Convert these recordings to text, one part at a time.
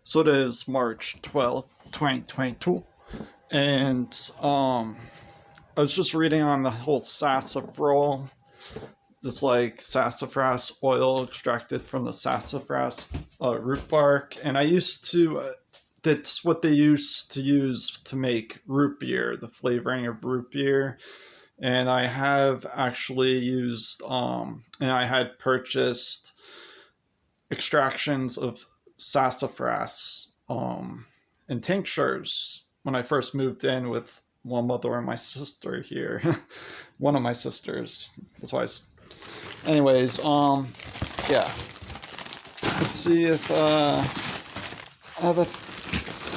So it is March 12th, 2022. And I was just reading on the whole sassafras. It's like sassafras oil extracted from the sassafras root bark. And I used to, that's what they used to use to make root beer, the flavoring of root beer. And I have actually used, and I had purchased extractions of sassafras and tinctures when I first moved in with one mother and my sister here. One of my sisters. That's why. Anyways, yeah. Let's see if I have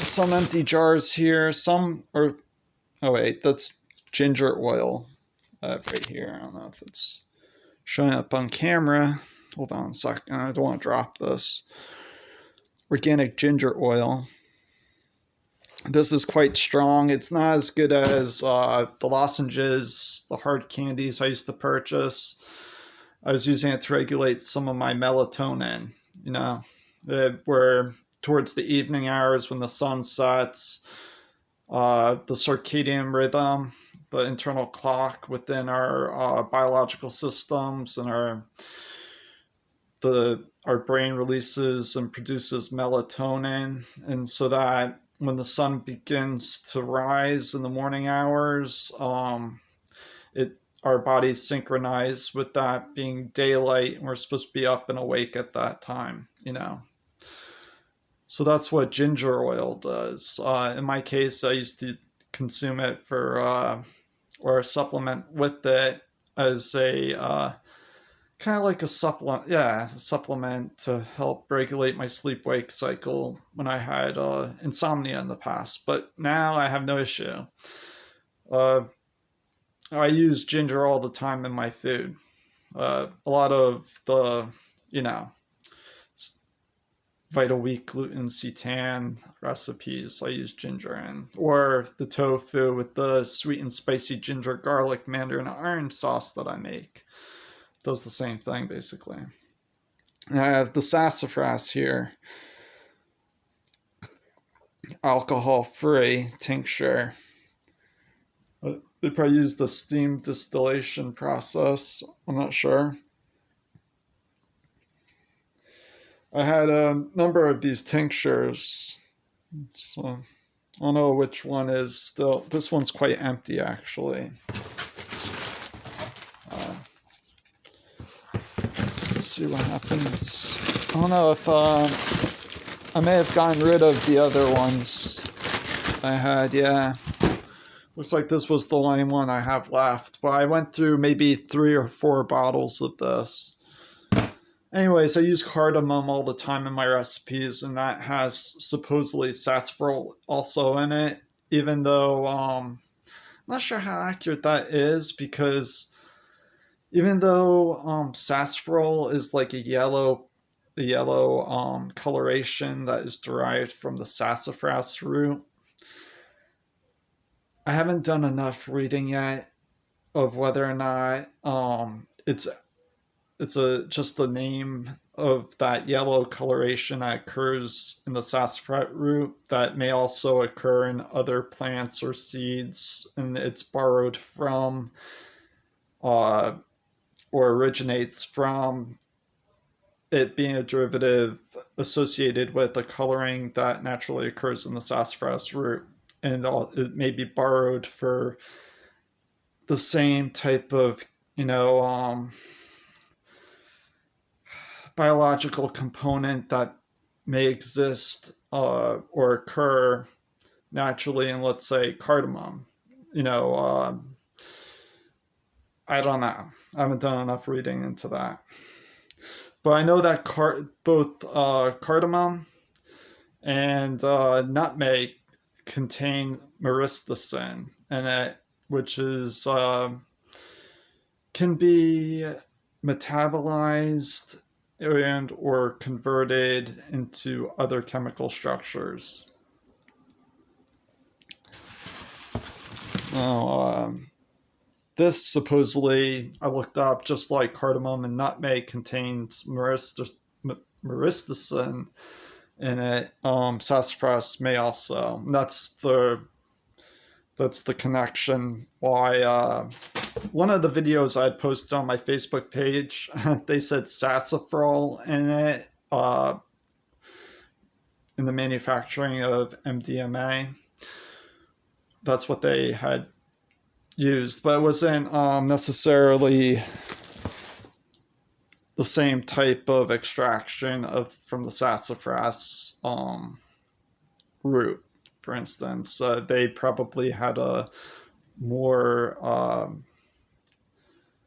some empty jars here. Some or oh wait, that's ginger oil right here. I don't know if it's showing up on camera. Hold on a second. I don't want to drop this. Organic ginger oil. This is quite strong. It's not as good as the lozenges, the hard candies I used to purchase. I was using it to regulate some of my melatonin, where towards the evening hours when the sun sets, the circadian rhythm, the internal clock within our biological systems and our brain releases and produces melatonin, and so that when the sun begins to rise in the morning hours, our bodies synchronize with that being daylight, and we're supposed to be up and awake at that time. So that's what ginger oil does. In my case, I used to consume it or supplement with it as a kind of like a supplement to help regulate my sleep-wake cycle when I had insomnia in the past. But now I have no issue. Uh, I use ginger all the time in my food. A lot of the, you know, Vital Wheat gluten seitan recipes I use ginger in, or the tofu with the sweet and spicy ginger garlic mandarin orange sauce that I make. Does the same thing basically. And I have the sassafras here, alcohol-free tincture. They probably use the steam distillation process. I'm not sure. I had a number of these tinctures, so I don't know which one is still. This one's quite empty, actually. Let's see what happens. I don't know if I may have gotten rid of the other ones I had. Yeah, looks like this was the only one I have left. But I went through maybe 3 or 4 bottles of this. Anyways, I use cardamom all the time in my recipes, and that has supposedly sassafras also in it, even though I'm not sure how accurate that is, because even though sassafras is like a yellow coloration that is derived from the sassafras root, I haven't done enough reading yet of whether or not it's just the name of that yellow coloration that occurs in the sassafras root that may also occur in other plants or seeds, and it's borrowed from or originates from it being a derivative associated with a coloring that naturally occurs in the sassafras root, and it may be borrowed for the same type of biological component that may exist or occur naturally in, let's say, cardamom. I don't know. I haven't done enough reading into that. But I know that both cardamom and nutmeg contain myristicin in it, which is can be metabolized and or converted into other chemical structures. Now, this supposedly, I looked up, just like cardamom and nutmeg, contains myristicin, in it. Sassafras may also. That's the connection why one of the videos I had posted on my Facebook page, they said sassafras in it, in the manufacturing of MDMA. That's what they had used, but it wasn't necessarily the same type of extraction from the sassafras root. For instance, they probably had a more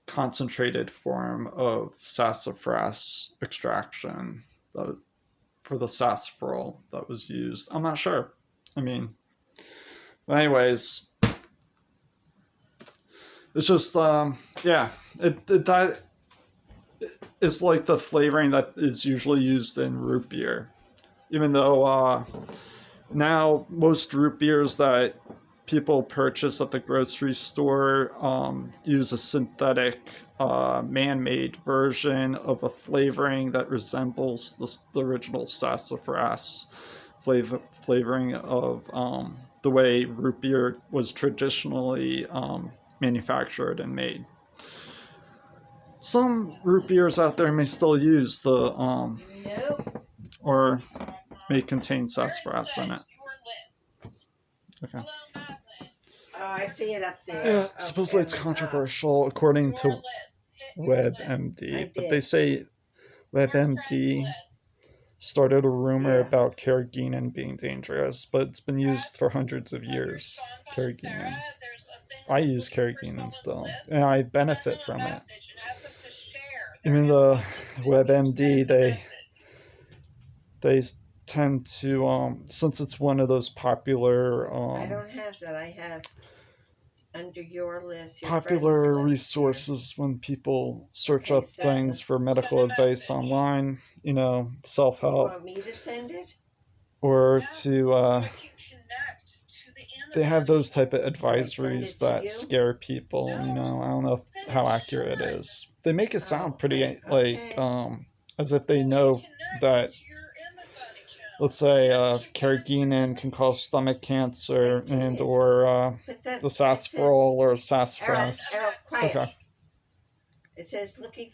concentrated form of sassafras extraction for the sassafras that was used. I'm not sure. I mean, anyways, it's just yeah, that is like the flavoring that is usually used in root beer, even though now most root beers that people purchase at the grocery store use a synthetic man-made version of a flavoring that resembles the original sassafras flavoring of the way root beer was traditionally manufactured and made. Some root beers out there may still use the or may contain sassafras in it. Okay. Oh, I see it up there. Yeah, supposedly it's controversial according to WebMD, but they say WebMD started a rumor about carrageenan being dangerous, but it's been used for hundreds of years. Carrageenan. I use carrageenan still, and I benefit from it. Even the WebMD, they tend to since it's one of those popular I don't have that. I have under your list, your popular list resources here. When people search up things for medical advice online, self-help. You want me to send it? Or to they have those type of advisories that scare people. I don't know how accurate it is. They make it sound pretty like as if they know that, let's say, carrageenan can cause stomach cancer or the sassafras or sassafras. Errol, quiet. Okay. It says looking